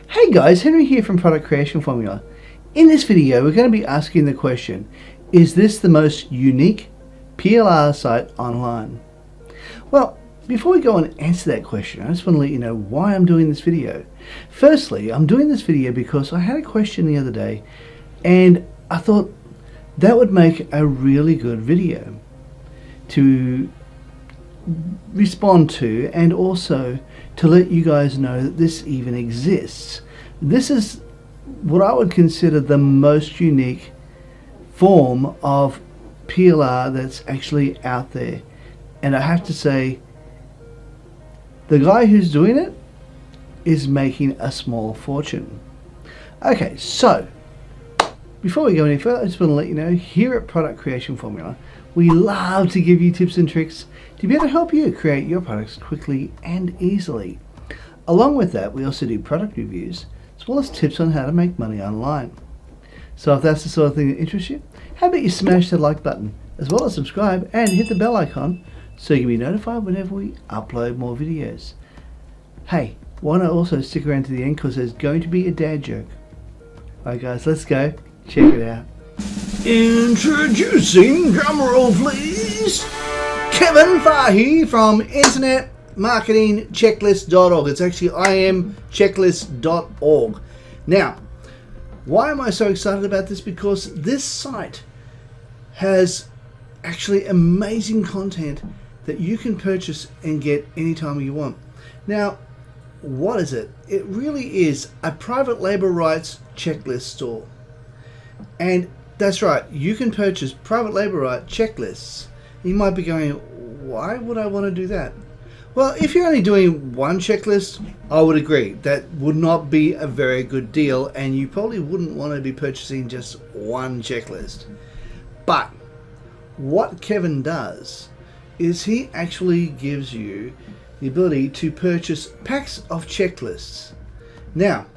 Hey guys, Henry here from Product Creation Formula. In this video we're going to be asking the question, is this the most unique PLR site online? Well, before we go and answer that question, I just want to let you know why I'm doing this video. Firstly, I'm doing this video because I had a question the other day and I thought that would make a really good video to respond to, and also to let you guys know that this even exists. This is what I would consider the most unique form of PLR that's actually out there, and I have to say the guy who's doing it is making a small fortune. Okay, so before we go any further, I just want to let you know, here at Product Creation Formula, we love to give you tips and tricks to be able to help you create your products quickly and easily. Along with that, we also do product reviews, as well as tips on how to make money online. So if that's the sort of thing that interests you, how about you smash the like button, as well as subscribe and hit the bell icon so you can be notified whenever we upload more videos. Hey, why not also stick around to the end, because there's going to be a dad joke. Alright guys, let's go. Check it out. Introducing, drumroll please, Kevin Fahey from internetmarketingchecklist.org. It's actually imchecklist.org. Now, why am I so excited about this? Because this site has actually amazing content that you can purchase and get anytime you want. Now, what is it? It really is a private label rights checklist store. And that's right, you can purchase private label right checklists. You might be going, why would I want to do that? Well, if you're only doing one checklist, I would agree. That would not be a very good deal, and you probably wouldn't want to be purchasing just one checklist. But what Kevin does is he actually gives you the ability to purchase packs of checklists. Now,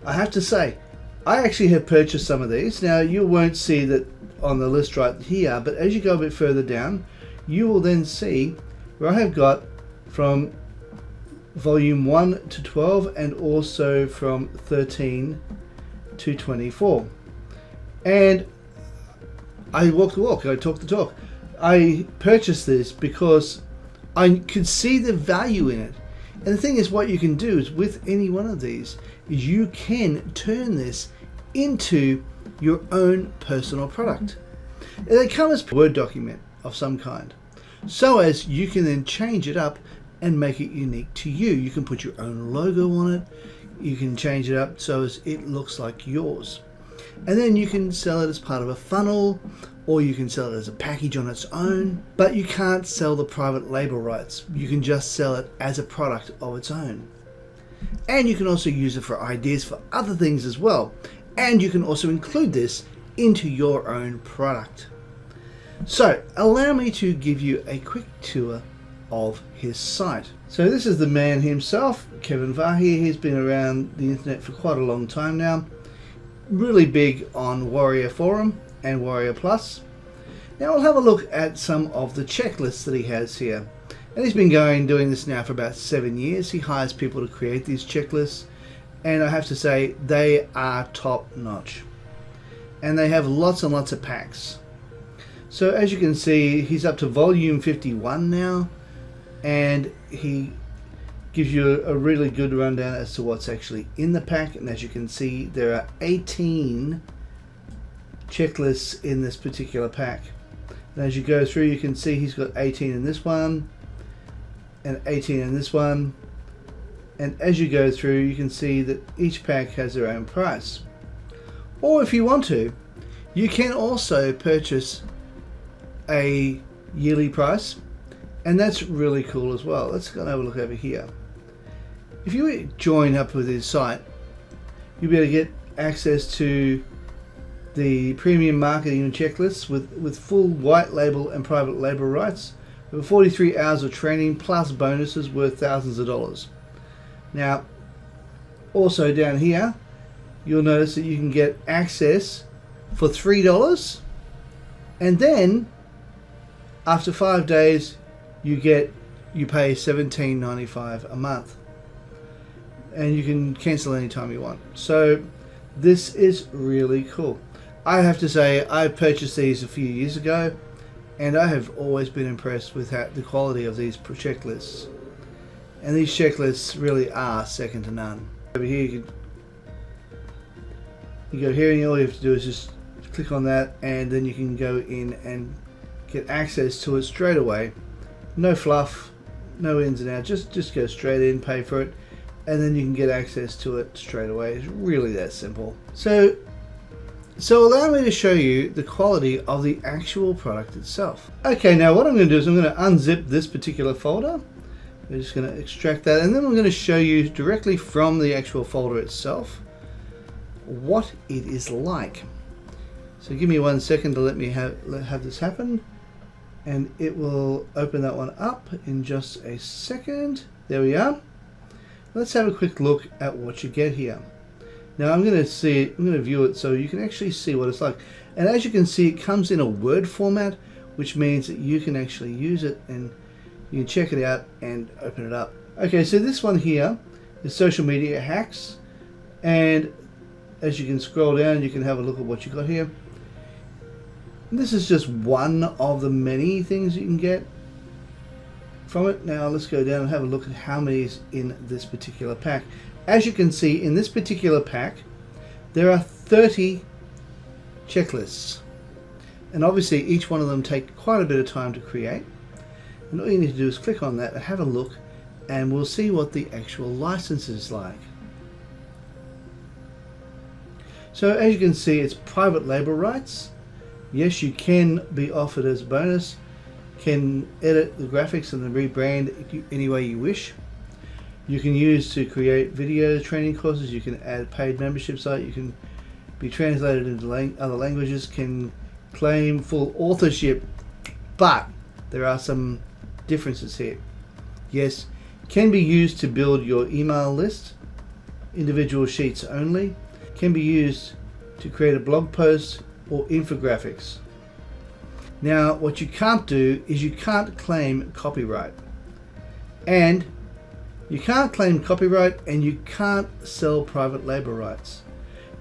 I have to say, I actually have purchased some of these. Now, you won't see that on the list right here, but as you go a bit further down, you will then see where I have got from volume 1 to 12 and also from 13 to 24. And I walk the walk, I talk the talk. I purchased this because I could see the value in it. And the thing is, what you can do is with any one of these is you can turn this into your own personal product. And they come as a Word document of some kind, so as you can then change it up and make it unique to you. You can put your own logo on it, you can change it up so as it looks like yours, and then you can sell it as part of a funnel, or you can sell it as a package on its own. But you can't sell the private label rights, you can just sell it as a product of its own. And you can also use it for ideas for other things as well, and you can also include this into your own product. So allow me to give you a quick tour of his site. So this is the man himself, Kevin Fahey. He's been around the internet for quite a long time now, really big on Warrior Forum and Warrior Plus. Now we'll have a look at some of the checklists that he has here. And he's been doing this now for about 7 years. He hires people to create these checklists, and I have to say they are top notch. And they have lots and lots of packs. So as you can see, he's up to volume 51 now, and he gives you a really good rundown as to what's actually in the pack. And as you can see, there are 18 checklists in this particular pack. And as you go through, you can see he's got 18 in this one, and 18 in this one. And as you go through, you can see that each pack has their own price. Or if you want to, you can also purchase a yearly price, and that's really cool as well. Let's go and have a look over here. If you join up with his site, you'll be able to get access to the premium marketing and checklists with full white label and private label rights, with 43 hours of training plus bonuses worth thousands of dollars. Now, also down here, you'll notice that you can get access for $3, and then after 5 days you pay $17.95 a month. and you can cancel anytime you want. So this is really cool. I have to say, I purchased these a few years ago, and I have always been impressed with the quality of these checklists. And these checklists really are second to none. Over here, you go here, and all you have to do is just click on that, and then you can go in and get access to it straight away. No fluff, no ins and outs. Just go straight in, pay for it, and then you can get access to it straight away. It's really that simple. So allow me to show you the quality of the actual product itself. Okay, now what I'm going to do is I'm going to unzip this particular folder. We're just going to extract that, and then I'm going to show you directly from the actual folder itself what it is like. So give me 1 second to let me have this happen, and it will open that one up in just a second. There we are. Let's have a quick look at what you get here. Now I'm going to view it so you can actually see what it's like. And as you can see, it comes in a Word format, which means that you can actually use it and you can check it out and open it up. Okay, so this one here is social media hacks, and as you can scroll down, you can have a look at what you got here. And this is just one of the many things you can get from it. Now let's go down and have a look at how many is in this particular pack. As you can see, in this particular pack, there are 30 checklists. And obviously each one of them take quite a bit of time to create. And all you need to do is click on that and have a look, and we'll see what the actual license is like. So as you can see, it's private label rights. Yes, you can be offered as a bonus, can edit the graphics and the rebrand any way you wish. You can use to create video training courses, you can add paid membership site, you can be translated into other languages, can claim full authorship, but there are some differences here. Yes, can be used to build your email list, individual sheets only, can be used to create a blog post or infographics. Now what you can't do is you can't claim copyright, and you can't claim copyright, and you can't sell private label rights.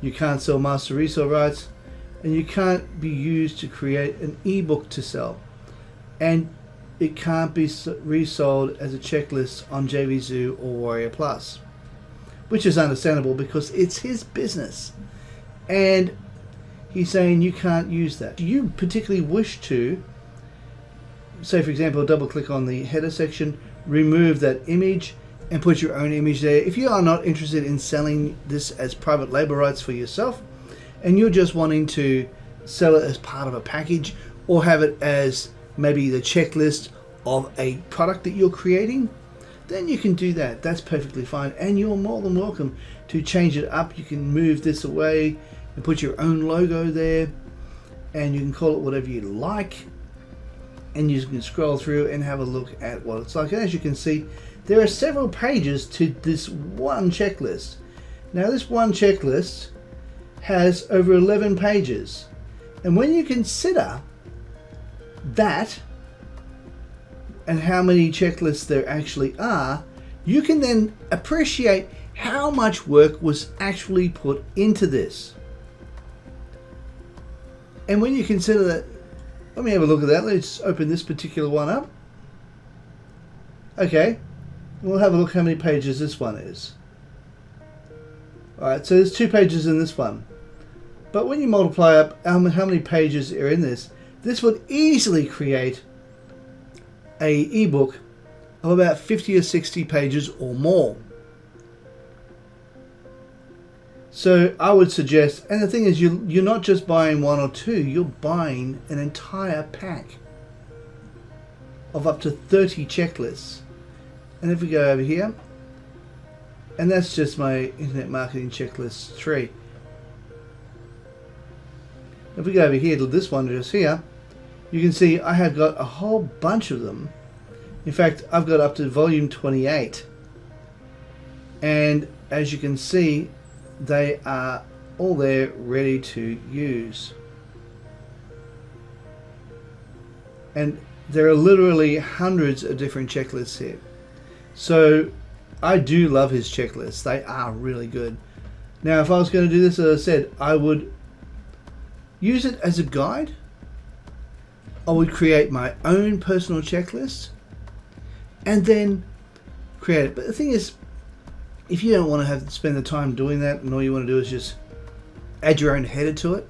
You can't sell master resale rights, and you can't be used to create an ebook to sell, and it can't be resold as a checklist on JVZoo or Warrior Plus, which is understandable because it's his business, and he's saying you can't use that. You particularly wish to, say for example, double click on the header section, remove that image and put your own image there. If you are not interested in selling this as private label rights for yourself, and you're just wanting to sell it as part of a package or have it as maybe the checklist of a product that you're creating, then you can do that. That's perfectly fine, and you're more than welcome to change it up. You can move this away and put your own logo there, and you can call it whatever you like, and you can scroll through and have a look at what it's like. And as you can see, there are several pages to this one checklist. Now this one checklist has over 11 pages, and when you consider that and how many checklists there actually are, you can then appreciate how much work was actually put into this. And when you consider that, let me have a look at that. Let's open this particular one up. Okay, we'll have a look how many pages this one is. Alright, so there's 2 pages in this one. But when you multiply up how many pages are in this would easily create a ebook of about 50 or 60 pages or more. So I would suggest, and the thing is, you're not just buying 1 or 2, you're buying an entire pack of up to 30 checklists. And if we go over here, and that's just my Internet Marketing Checklist 3. If we go over here to this one just here, you can see I have got a whole bunch of them. In fact, I've got up to volume 28. And as you can see, they are all there ready to use. And there are literally hundreds of different checklists here. So I do love his checklists. They are really good. Now, if I was going to do this, as I said, I would use it as a guide. I would create my own personal checklist and then create it. But the thing is, if you don't want to have to spend the time doing that and all you want to do is just add your own header to it,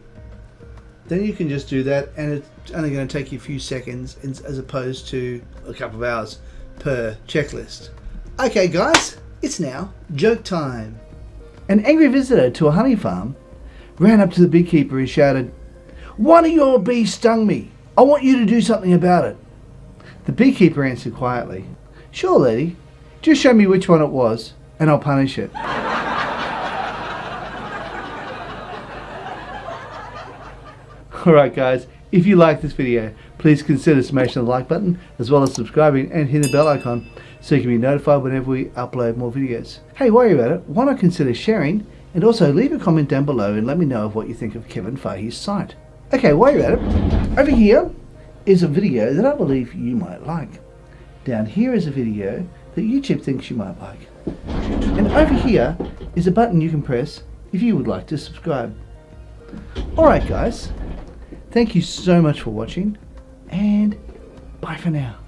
then you can just do that, and it's only going to take you a few seconds as opposed to a couple of hours per checklist. Okay guys, it's now joke time. An angry visitor to a honey farm ran up to the beekeeper and shouted, "One of your bees stung me. I want you to do something about it." The beekeeper answered quietly, "Sure, lady. Just show me which one it was and I'll punish it." Alright guys, if you like this video, please consider smashing the like button as well as subscribing and hitting the bell icon so you can be notified whenever we upload more videos. Hey, while you're at it, why not consider sharing, and also leave a comment down below and let me know of what you think of Kevin Fahey's site. Okay, while you're at it, over here is a video that I believe you might like. Down here is a video that YouTube thinks you might like. And over here is a button you can press if you would like to subscribe. Alright guys, thank you so much for watching, and bye for now.